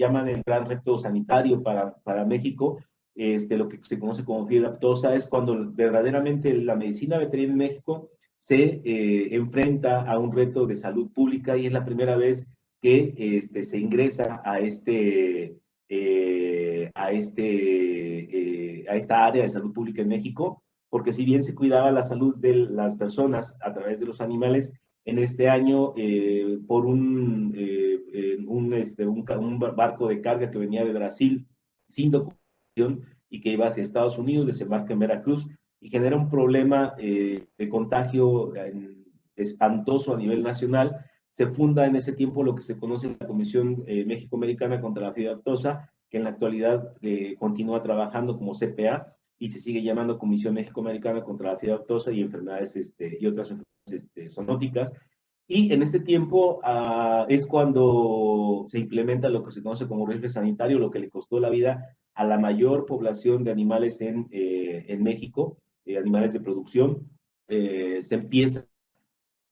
llaman el gran reto sanitario para México, lo que se conoce como fiebre aftosa, es cuando verdaderamente la medicina veterinaria en México se enfrenta a un reto de salud pública y es la primera vez que se ingresa a esta área de salud pública en México, porque si bien se cuidaba la salud de las personas a través de los animales, en este año por un barco de carga que venía de Brasil sin documentación y que iba hacia Estados Unidos, desembarca en Veracruz y genera un problema de contagio espantoso a nivel nacional. Se funda en ese tiempo lo que se conoce como la Comisión México-Americana contra la Fiebre Aftosa, que en la actualidad continúa trabajando como CPA y se sigue llamando Comisión México-Americana contra la Fiebre Aftosa y enfermedades y otras enfermedades zoonóticas. Y en este tiempo es cuando se implementa lo que se conoce como rifle sanitario, lo que le costó la vida a la mayor población de animales en México, animales de producción. Se empieza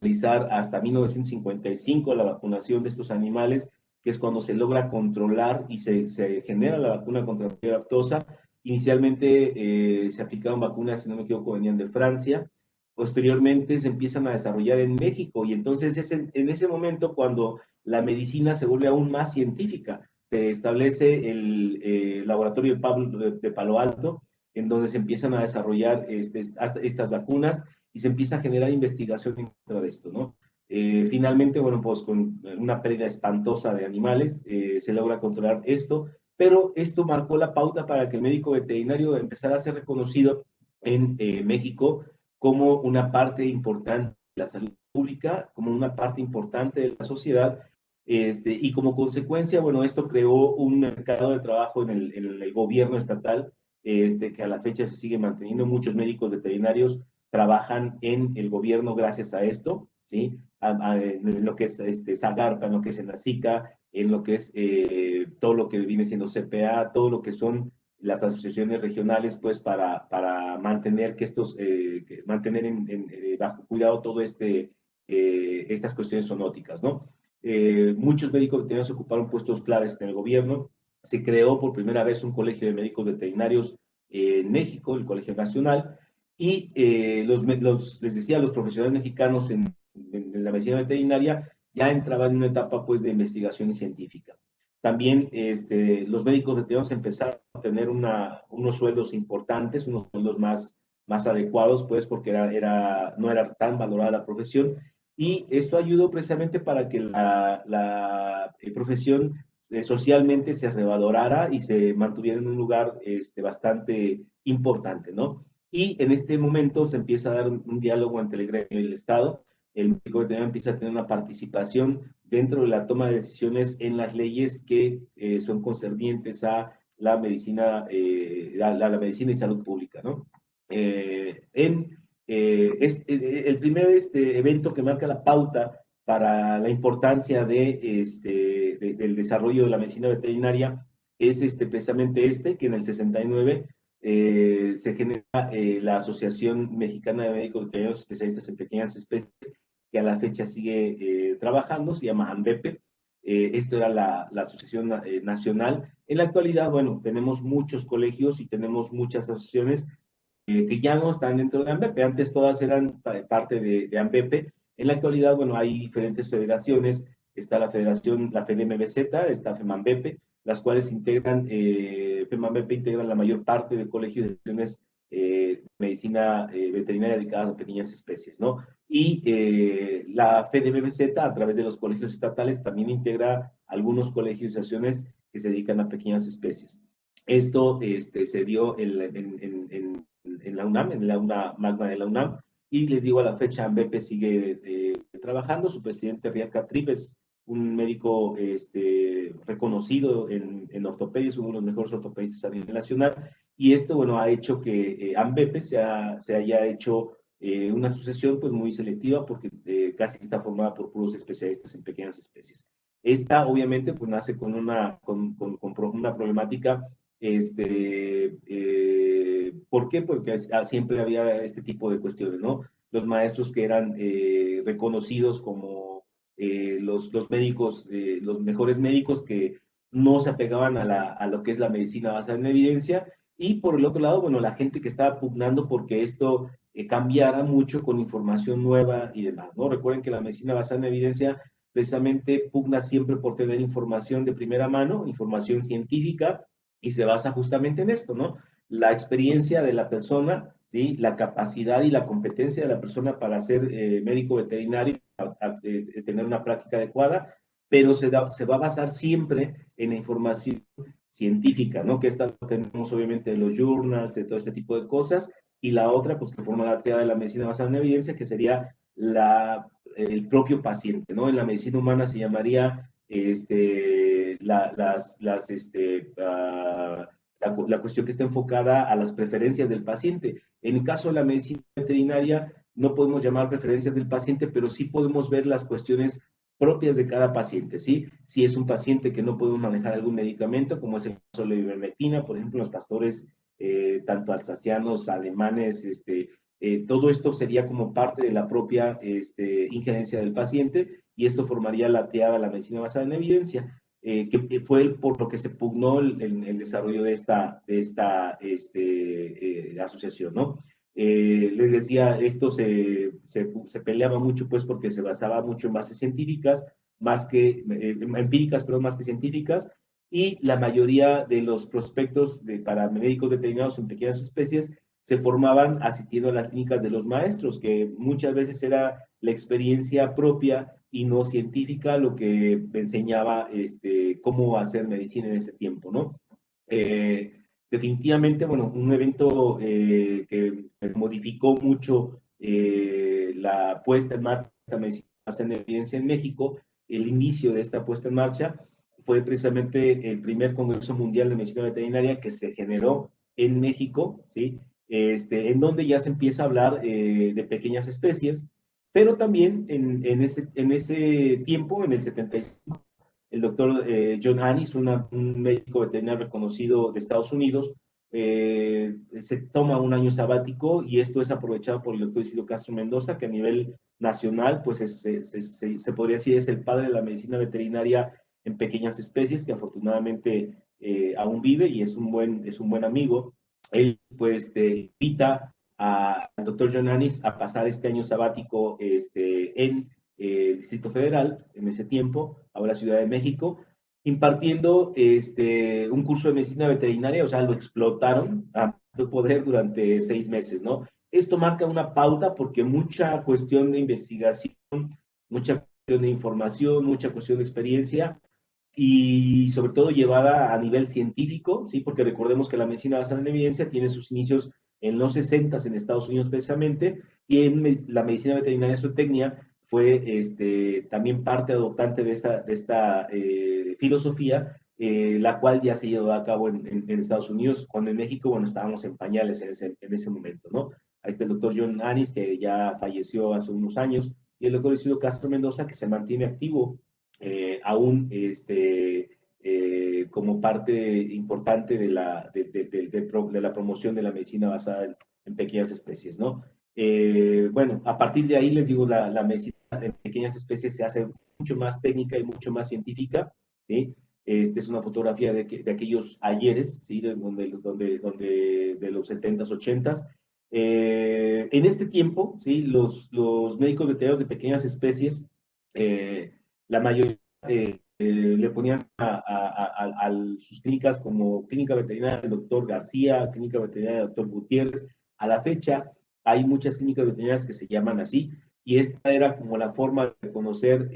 realizar hasta 1955 la vacunación de estos animales, que es cuando se logra controlar y se genera la vacuna contra la fiebre aftosa. Inicialmente se aplicaron vacunas, si no me equivoco, venían de Francia. Posteriormente se empiezan a desarrollar en México y entonces es en ese momento cuando la medicina se vuelve aún más científica. Se establece el laboratorio de Palo Alto, en donde se empiezan a desarrollar estas vacunas y se empieza a generar investigación en contra de esto, ¿no? Finalmente, bueno, pues con una pérdida espantosa de animales, se logra controlar esto, pero esto marcó la pauta para que el médico veterinario empezara a ser reconocido en México como una parte importante de la salud pública, como una parte importante de la sociedad, y como consecuencia, bueno, esto creó un mercado de trabajo en el gobierno estatal, que a la fecha se sigue manteniendo. Muchos médicos veterinarios trabajan en el gobierno gracias a esto, ¿sí? En lo que es Zagarpa, en lo que es Enacica, en lo que es todo lo que viene siendo CPA, todo lo que son las asociaciones regionales, pues para mantener mantener bajo cuidado todo estas cuestiones zoonóticas, ¿no? Muchos médicos veterinarios ocuparon puestos claves en el gobierno. Se creó por primera vez un colegio de médicos veterinarios en México, el Colegio Nacional, y les decía, los profesionales mexicanos en la medicina veterinaria ya entraban en una etapa pues de investigación científica. También los médicos veterinarios empezaron a tener unos sueldos importantes, unos sueldos más adecuados, pues porque no era tan valorada la profesión, y esto ayudó precisamente para que la profesión socialmente se revalorara y se mantuviera en un lugar bastante importante, ¿no? Y en este momento se empieza a dar un diálogo entre el gremio y el Estado. El médico veterinario empieza a tener una participación dentro de la toma de decisiones en las leyes que son concernientes a la medicina, la medicina y salud pública, ¿no? El primer evento que marca la pauta para la importancia del desarrollo de la medicina veterinaria es precisamente que en el 69 se genera la Asociación Mexicana de Médicos Veterinarios Especialistas en Pequeñas Especies, que a la fecha sigue trabajando, se llama AMBEPE. Esto era la Asociación Nacional. En la actualidad, bueno, tenemos muchos colegios y tenemos muchas asociaciones que ya no están dentro de AMBEPE. Antes todas eran parte de AMBEPE. En la actualidad, bueno, hay diferentes federaciones. Está la federación, la FEDMBZ, está FEMAMBEPE, las cuales integran, FEMAMBEPE integra la mayor parte de colegios de asociaciones de medicina veterinaria dedicadas a pequeñas especies, ¿no? Y la FEDMBZ, a través de los colegios estatales, también integra algunos colegios y asociaciones que se dedican a pequeñas especies. Esto se dio en la UNAM, en la aula magna de la UNAM, y les digo, a la fecha AMBEPE sigue trabajando. Su presidente, Riad Catrip, es un médico reconocido en ortopedia, es uno de los mejores ortopedistas a nivel nacional, y esto, bueno, ha hecho que AMBEPE se haya hecho una asociación pues muy selectiva, porque casi está formada por puros especialistas en pequeñas especies. Esta, obviamente, pues nace con una problemática. ¿Por qué? Porque siempre había este tipo de cuestiones, ¿no? Los maestros que eran reconocidos como los médicos, los mejores médicos, que no se apegaban a lo que es la medicina basada en evidencia, y por el otro lado, bueno, la gente que estaba pugnando porque esto cambiara mucho con información nueva y demás, ¿no? Recuerden que la medicina basada en evidencia precisamente pugna siempre por tener información de primera mano, información científica, y se basa justamente en esto, ¿no? La experiencia de la persona, ¿sí? La capacidad y la competencia de la persona para ser médico veterinario, tener una práctica adecuada, pero se va a basar siempre en la información científica, ¿no? Que esta lo tenemos obviamente de los journals, de todo este tipo de cosas, y la otra, pues que forma la triada de la medicina basada en evidencia, que sería el propio paciente, ¿no? En la medicina humana se llamaría la cuestión que está enfocada a las preferencias del paciente. En el caso de la medicina veterinaria, no podemos llamar preferencias del paciente, pero sí podemos ver las cuestiones propias de cada paciente, ¿sí? Si es un paciente que no puede manejar algún medicamento, como es el caso de la ivermectina, por ejemplo, los pastores, tanto alsacianos, alemanes, todo esto sería como parte de la propia injerencia del paciente, y esto formaría la triada de la medicina basada en evidencia, que fue por lo que se pugnó el desarrollo de esta asociación, ¿no? Les decía, esto se peleaba mucho, pues, porque se basaba mucho en bases científicas, más que empíricas, pero más que científicas, y la mayoría de los prospectos para médicos veterinarios en pequeñas especies se formaban asistiendo a las clínicas de los maestros, que muchas veces era la experiencia propia y no científica lo que enseñaba cómo hacer medicina en ese tiempo, ¿no? Eh, Definitivamente, bueno, un evento que modificó mucho la puesta en marcha de esta medicina basada en evidencia en México, el inicio de esta puesta en marcha, fue precisamente el primer Congreso Mundial de Medicina Veterinaria que se generó en México, ¿sí? En donde ya se empieza a hablar de pequeñas especies, pero también en ese tiempo, en el 75, el doctor John Annis, un médico veterinario reconocido de Estados Unidos, se toma un año sabático, y esto es aprovechado por el doctor Isidro Castro Mendoza, que a nivel nacional, pues se podría decir es el padre de la medicina veterinaria en pequeñas especies, que afortunadamente aún vive y es un buen amigo. Él pues invita al doctor John Annis a pasar este año sabático en el Distrito Federal, en ese tiempo, ahora Ciudad de México, impartiendo un curso de medicina veterinaria. O sea, lo explotaron a poder durante 6 meses, ¿no? Esto marca una pauta porque mucha cuestión de investigación, mucha cuestión de información, mucha cuestión de experiencia, y sobre todo llevada a nivel científico, ¿sí? Porque recordemos que la medicina basada en evidencia tiene sus inicios en los 60 en Estados Unidos precisamente, y la medicina veterinaria zootecnia fue también parte adoptante de esta filosofía, la cual ya se llevó a cabo en Estados Unidos, cuando en México, bueno, estábamos en pañales en ese momento, ¿no? Ahí está el doctor John Annis, que ya falleció hace unos años, y el doctor Isidro Castro Mendoza, que se mantiene activo aún como parte importante de la promoción de la medicina basada en pequeñas especies, ¿no? Bueno, a partir de ahí les digo, la medicina en pequeñas especies se hace mucho más técnica y mucho más científica, ¿sí? Es una fotografía de aquellos ayeres, ¿sí? De los 70s, 80s. En este tiempo, ¿sí? Los médicos veterinarios de pequeñas especies, la mayoría le ponían a sus clínicas como clínica veterinaria del doctor García, clínica veterinaria del doctor Gutiérrez. A la fecha hay muchas clínicas veterinarias que se llaman así, y esta era como la forma de conocer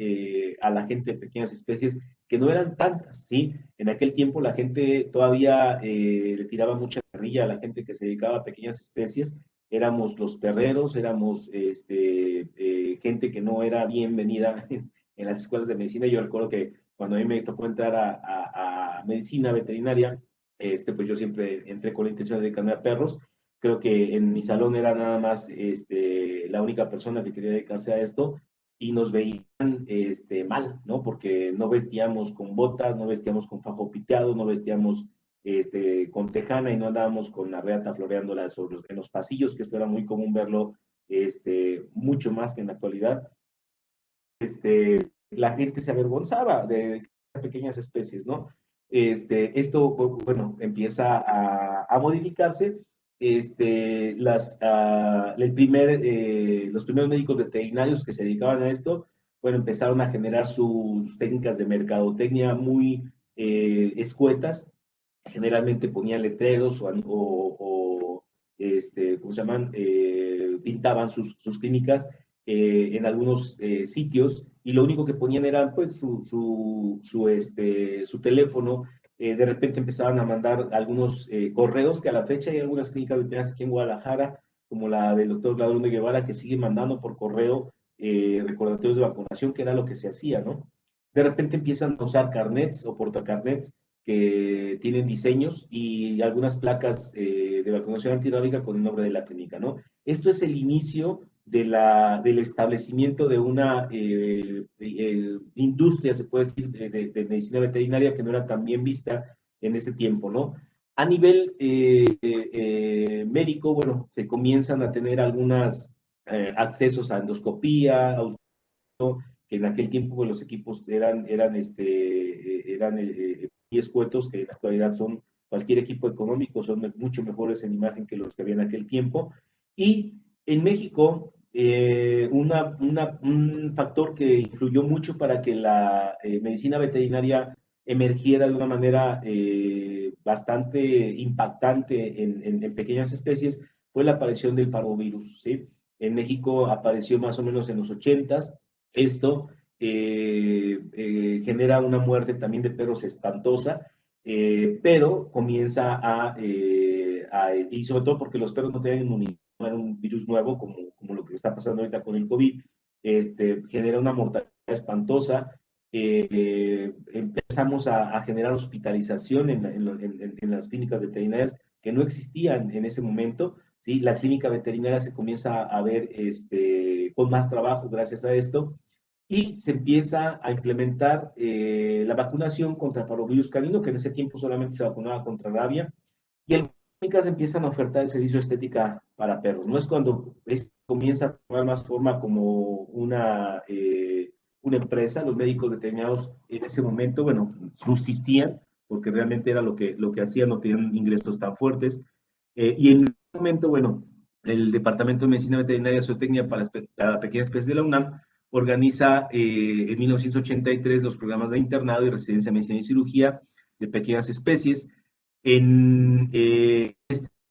a la gente de pequeñas especies, que no eran tantas, ¿sí? En aquel tiempo la gente todavía le tiraba mucha carrilla a la gente que se dedicaba a pequeñas especies. Éramos los perreros, éramos gente que no era bienvenida en las escuelas de medicina. Yo recuerdo que cuando a mí me tocó entrar a medicina veterinaria, pues yo siempre entré con la intención de dedicarme a perros. Creo que en mi salón era nada más la única persona que quería dedicarse a esto, y nos veían mal, ¿no? Porque no vestíamos con botas, no vestíamos con fajo piteado, no vestíamos con tejana, y no andábamos con la reata floreándola en los pasillos, que esto era muy común verlo mucho más que en la actualidad. La gente se avergonzaba de pequeñas especies, ¿no? Esto, bueno, empieza a modificarse. Los primeros médicos veterinarios que se dedicaban a esto, bueno, empezaron a generar sus técnicas de mercadotecnia muy escuetas. Generalmente ponían letreros ¿cómo se llaman? Pintaban sus clínicas en algunos sitios, y lo único que ponían era pues su teléfono. De repente empezaban a mandar algunos correos, que a la fecha hay algunas clínicas veterinarias aquí en Guadalajara, como la del doctor Ladrón de Guevara, que sigue mandando por correo recordatorios de vacunación, que era lo que se hacía, ¿no? De repente empiezan a usar carnets o portacarnets que tienen diseños y algunas placas de vacunación antirrábica con el nombre de la clínica, ¿no? Esto es el inicio del establecimiento de una industria, se puede decir, de medicina veterinaria, que no era tan bien vista en ese tiempo, ¿no? A nivel médico, bueno, se comienzan a tener algunos accesos a endoscopía, que en aquel tiempo pues, los equipos eran muy escuetos, que en la actualidad son cualquier equipo económico, son mucho mejores en imagen que los que había en aquel tiempo. Y en México, un factor que influyó mucho para que la medicina veterinaria emergiera de una manera bastante impactante en pequeñas especies fue la aparición del parvovirus, ¿sí? En México apareció más o menos en los 80s. Esto genera una muerte también de perros espantosa, pero comienza y sobre todo porque los perros no tenían inmunidad, no era un virus nuevo como lo que está pasando ahorita con el COVID, genera una mortalidad espantosa. Empezamos a generar hospitalización en las clínicas veterinarias que no existían en ese momento, ¿sí? La clínica veterinaria se comienza a ver con más trabajo gracias a esto, y se empieza a implementar la vacunación contra parvovirus canino, que en ese tiempo solamente se vacunaba contra rabia, y en clínicas empiezan a ofertar el servicio de estética para perros. No es cuando comienza a tomar más forma como una empresa. Los médicos veterinarios en ese momento, bueno, subsistían, porque realmente era lo que hacían, no tenían ingresos tan fuertes. Y en ese momento, bueno, el Departamento de Medicina Veterinaria y Zootecnia para pequeñas especies de la UNAM organiza en 1983 los programas de internado y residencia de medicina y cirugía de pequeñas especies. En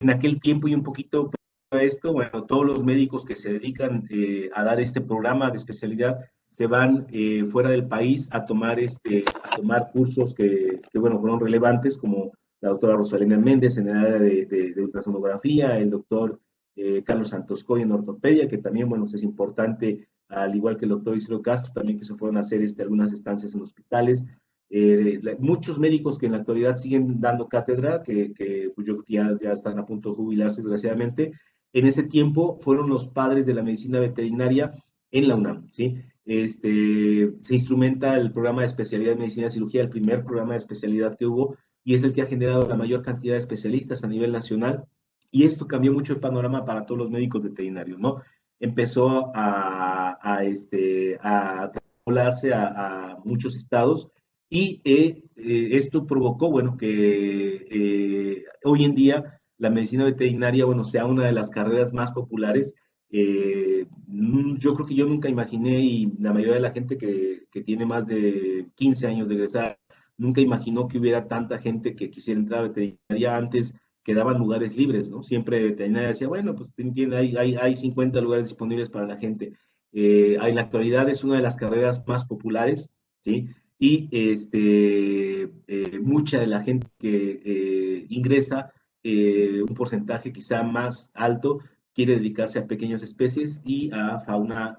aquel tiempo y un poquito a esto, bueno, todos los médicos que se dedican a dar este programa de especialidad se van fuera del país a tomar cursos bueno, fueron relevantes, como la doctora Rosalina Méndez en el área de ultrasonografía, el doctor Carlos Santoscoy en ortopedia, que también, bueno, es importante, al igual que el doctor Isidro Castro, también que se fueron a hacer algunas estancias en hospitales. Muchos médicos que en la actualidad siguen dando cátedra, que pues yo creo que ya están a punto de jubilarse, desgraciadamente, en ese tiempo fueron los padres de la medicina veterinaria en la UNAM, ¿sí? Se instrumenta el programa de especialidad de medicina y cirugía, el primer programa de especialidad que hubo, y es el que ha generado la mayor cantidad de especialistas a nivel nacional, y esto cambió mucho el panorama para todos los médicos veterinarios, ¿no? Empezó a hablarse a muchos estados, y esto provocó, bueno, que hoy en día la medicina veterinaria, bueno, sea una de las carreras más populares. Yo creo que yo nunca imaginé, y la mayoría de la gente que tiene más de 15 años de egresar, nunca imaginó que hubiera tanta gente que quisiera entrar a veterinaria. Antes quedaban lugares libres, ¿no? Siempre veterinaria decía, bueno, pues hay 50 lugares disponibles para la gente. En la actualidad es una de las carreras más populares, ¿sí? Y mucha de la gente que ingresa, un porcentaje quizá más alto, quiere dedicarse a pequeñas especies y a fauna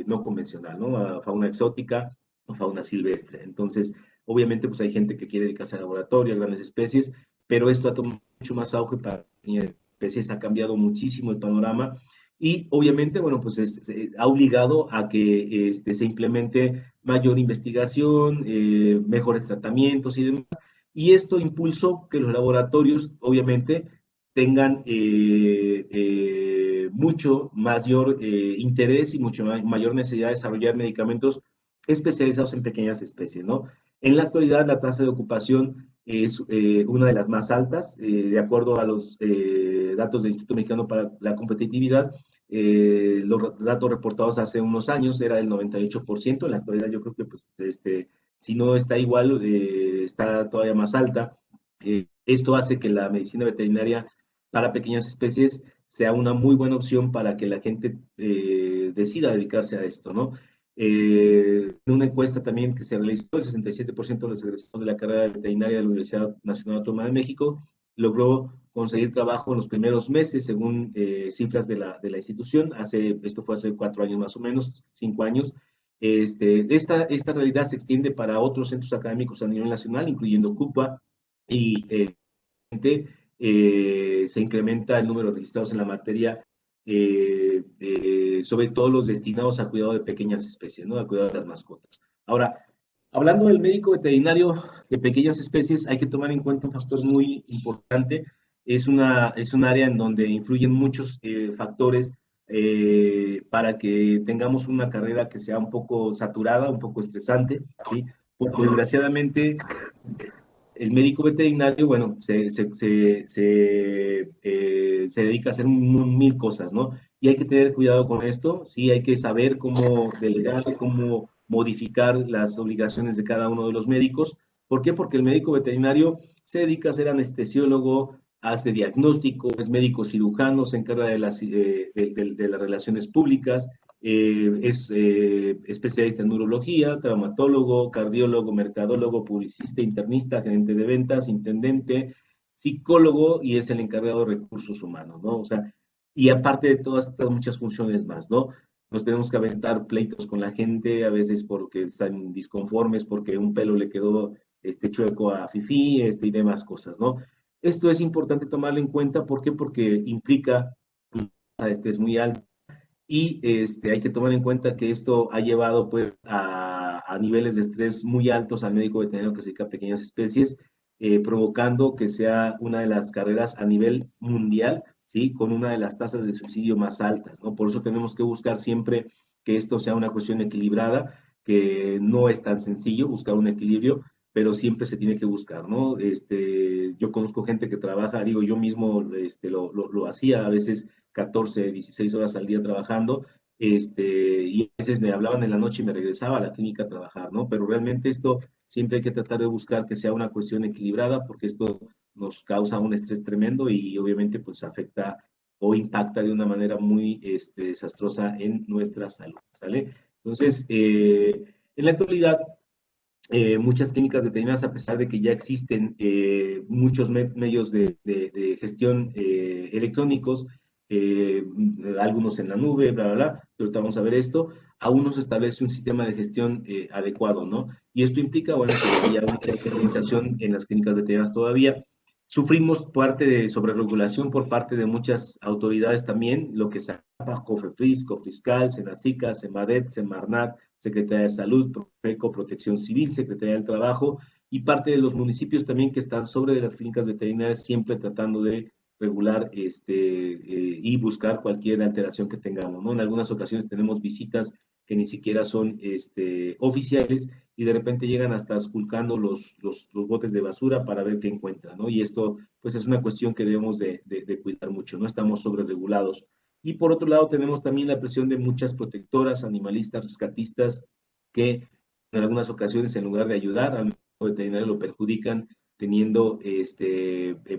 no convencional, ¿no? A fauna exótica o fauna silvestre. Entonces, obviamente, pues hay gente que quiere dedicarse a laboratorio, a grandes especies, pero esto ha tomado mucho más auge para pequeñas especies, ha cambiado muchísimo el panorama, y obviamente, bueno, pues ha obligado a que se implemente mayor investigación, mejores tratamientos y demás. Y esto impulsó que los laboratorios, obviamente, tengan mucho mayor interés y mucho mayor necesidad de desarrollar medicamentos especializados en pequeñas especies, ¿no? En la actualidad, la tasa de ocupación es una de las más altas, de acuerdo a los datos del Instituto Mexicano para la Competitividad. Los datos reportados hace unos años era del 98%, en la actualidad yo creo que pues, si no está igual, está todavía más alta. Esto hace que la medicina veterinaria para pequeñas especies sea una muy buena opción para que la gente decida dedicarse a esto, ¿no? En una encuesta también que se realizó, el 67% de los egresados de la carrera veterinaria de la Universidad Nacional Autónoma de México logró conseguir trabajo en los primeros meses, según cifras de la institución. Esto fue hace 4 años más o menos, 5 años. Esta realidad se extiende para otros centros académicos a nivel nacional, incluyendo CUPA, y se incrementa el número de registrados en la materia, sobre todo los destinados al cuidado de pequeñas especies, ¿no? Al cuidado de las mascotas. Ahora, hablando del médico veterinario de pequeñas especies, hay que tomar en cuenta un factor muy importante. Es un área en donde influyen muchos factores para que tengamos una carrera que sea un poco saturada, un poco estresante, ¿sí? Porque desgraciadamente el médico veterinario, bueno, se dedica a hacer mil cosas, ¿no? Y hay que tener cuidado con esto, sí, hay que saber cómo delegar, cómo modificar las obligaciones de cada uno de los médicos. ¿Por qué? Porque el médico veterinario se dedica a ser anestesiólogo, hace diagnóstico, es médico cirujano, se encarga de las relaciones públicas, es especialista en neurología, traumatólogo, cardiólogo, mercadólogo, publicista, internista, gerente de ventas, intendente, psicólogo y es el encargado de recursos humanos, ¿no? O sea, y aparte de todas estas muchas funciones más, ¿no? Nos tenemos que aventar pleitos con la gente, a veces porque están disconformes, porque un pelo le quedó chueco a Fifi, y demás cosas, ¿no? Esto es importante tomarlo en cuenta, ¿por qué? Porque implica un estrés muy alto y hay que tomar en cuenta que esto ha llevado pues a niveles de estrés muy altos al médico veterinario que se dedica a pequeñas especies, provocando que sea una de las carreras a nivel mundial, ¿sí? Con una de las tasas de suicidio más altas, ¿no? Por eso tenemos que buscar siempre que esto sea una cuestión equilibrada, que no es tan sencillo buscar un equilibrio, pero siempre se tiene que buscar, ¿no? Yo conozco gente que trabaja, digo, yo mismo lo hacía a veces 14, 16 horas al día trabajando, y a veces me hablaban en la noche y me regresaba a la clínica a trabajar, ¿no? Pero realmente esto siempre hay que tratar de buscar que sea una cuestión equilibrada, porque esto nos causa un estrés tremendo y obviamente pues afecta o impacta de una manera muy desastrosa en nuestra salud, ¿sale? Entonces, en la actualidad, muchas clínicas veterinarias, a pesar de que ya existen muchos medios de gestión electrónicos, algunos en la nube, bla, bla, bla, pero ahorita vamos a ver esto, aún no se establece un sistema de gestión adecuado, ¿no? Y esto implica, bueno, que haya una organización en las clínicas veterinarias todavía. Sufrimos parte de sobreregulación por parte de muchas autoridades también, lo que se llama COFEPRIS, COFISCAL, SENACICA, SEMARET, SEMARNAT, Secretaría de Salud, Profeco, Protección Civil, Secretaría del Trabajo y parte de los municipios también que están sobre de las clínicas veterinarias, siempre tratando de regular y buscar cualquier alteración que tengamos, ¿no? En algunas ocasiones tenemos visitas que ni siquiera son oficiales y de repente llegan hasta esculcando los botes de basura para ver qué encuentran, ¿no? Y esto, pues, es una cuestión que debemos de cuidar mucho, ¿no? Estamos sobre regulados. Y por otro lado, tenemos también la presión de muchas protectoras, animalistas, rescatistas, que en algunas ocasiones, en lugar de ayudar al veterinario, lo perjudican teniendo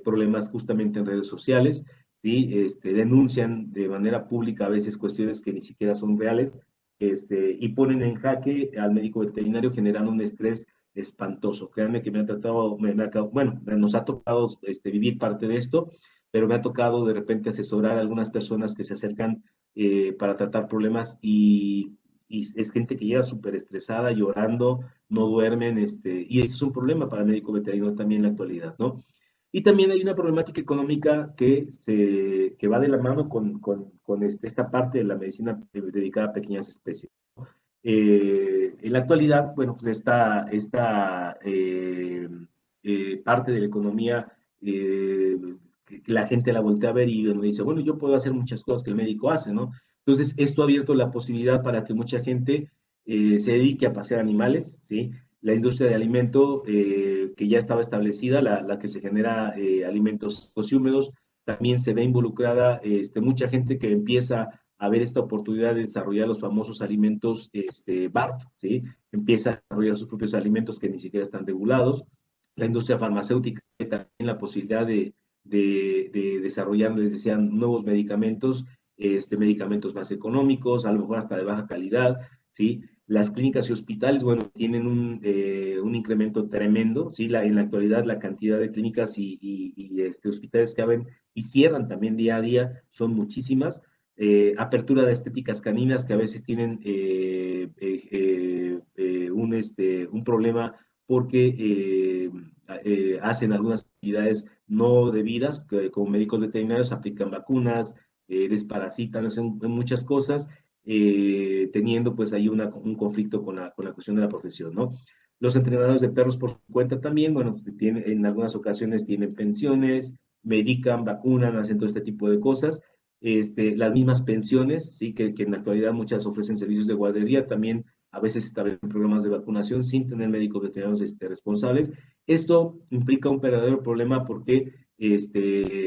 problemas justamente en redes sociales, ¿sí? Denuncian de manera pública a veces cuestiones que ni siquiera son reales, y ponen en jaque al médico veterinario generando un estrés espantoso. Créanme que me ha tratado, bueno, nos ha tocado vivir parte de esto, pero me ha tocado de repente asesorar a algunas personas que se acercan para tratar problemas y es gente que llega súper estresada, llorando, no duermen, y eso es un problema para el médico veterinario también en la actualidad, ¿no? Y también hay una problemática económica que va de la mano con esta parte de la medicina dedicada a pequeñas especies. En la actualidad, bueno, pues esta parte de la economía, que la gente la voltea a ver y bueno, dice, bueno, yo puedo hacer muchas cosas que el médico hace, ¿no? Entonces, esto ha abierto la posibilidad para que mucha gente se dedique a pasear animales, ¿sí? la industria de alimento que ya estaba establecida, la que se genera alimentos húmedos, también se ve involucrada mucha gente que empieza a ver esta oportunidad de desarrollar los famosos alimentos BARF, ¿sí? Empieza a desarrollar sus propios alimentos que ni siquiera están regulados. La industria farmacéutica también la posibilidad de desarrollar, les decía, nuevos medicamentos, medicamentos más económicos, a lo mejor hasta de baja calidad, ¿sí? Las clínicas y hospitales, bueno, tienen un incremento tremendo, ¿sí? En la actualidad la cantidad de clínicas y hospitales que abren y cierran también día a día son muchísimas. Apertura de estéticas caninas que a veces tienen un problema porque hacen algunas actividades no debidas, que como médicos veterinarios aplican vacunas, desparasitan, hacen muchas cosas, teniendo pues ahí un conflicto con la cuestión de la profesión, ¿no? Los entrenadores de perros por su cuenta también, bueno, pues, en algunas ocasiones tienen pensiones, medican, vacunan, hacen todo este tipo de cosas. Las mismas pensiones, sí, que en la actualidad muchas ofrecen servicios de guardería, también a veces establecen programas de vacunación sin tener médicos veterinarios responsables. Esto implica un verdadero problema porque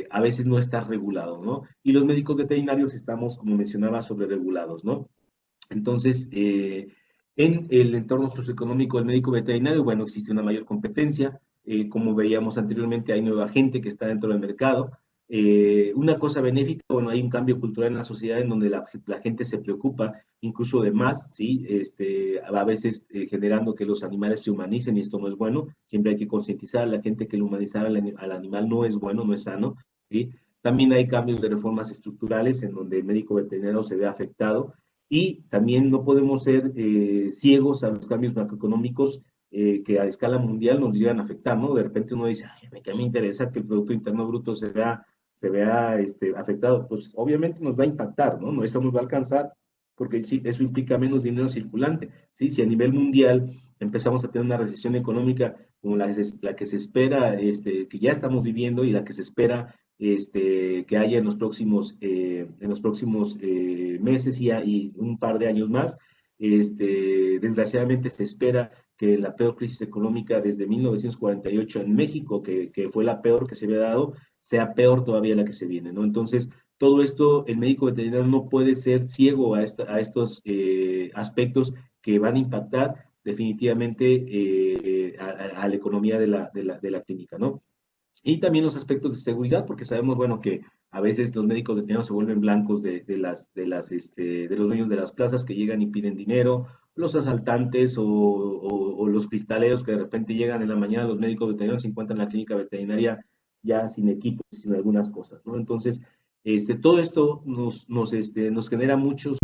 a veces no está regulado, ¿no? Y los médicos veterinarios estamos, como mencionaba, sobre regulados, ¿no? Entonces, en el entorno socioeconómico del médico veterinario, bueno, existe una mayor competencia. Como veíamos anteriormente, hay nueva gente que está dentro del mercado. Una cosa benéfica, bueno, hay un cambio cultural en la sociedad en donde la gente se preocupa incluso de más, ¿sí? A veces generando que los animales se humanicen y esto no es bueno. Siempre hay que concientizar a la gente que el humanizar al animal no es bueno, no es sano, ¿sí? También hay cambios de reformas estructurales en donde el médico veterinario se ve afectado y también no podemos ser ciegos a los cambios macroeconómicos que a escala mundial nos llegan a afectar, ¿no? De repente uno dice, ay, ¿qué me interesa que el Producto Interno Bruto se vea afectado? Pues obviamente nos va a impactar, ¿no? Eso nos va a alcanzar porque sí, eso implica menos dinero circulante, ¿sí? Si a nivel mundial empezamos a tener una recesión económica como la que se espera, que ya estamos viviendo y la que se espera que haya en los próximos meses y un par de años más. Desgraciadamente se espera que la peor crisis económica desde 1948 en México, que fue la peor que se había dado, sea peor todavía la que se viene, ¿no? Entonces, todo esto, el médico veterinario no puede ser ciego a estos aspectos que van a impactar definitivamente a la economía de la clínica, ¿no? Y también los aspectos de seguridad, porque sabemos, bueno, que a veces los médicos veterinarios se vuelven blancos de los dueños de las plazas que llegan y piden dinero, los asaltantes o los cristaleros que de repente llegan en la mañana, los médicos veterinarios se encuentran en la clínica veterinaria ya sin equipo, sin algunas cosas, ¿no? Entonces, todo esto nos genera muchos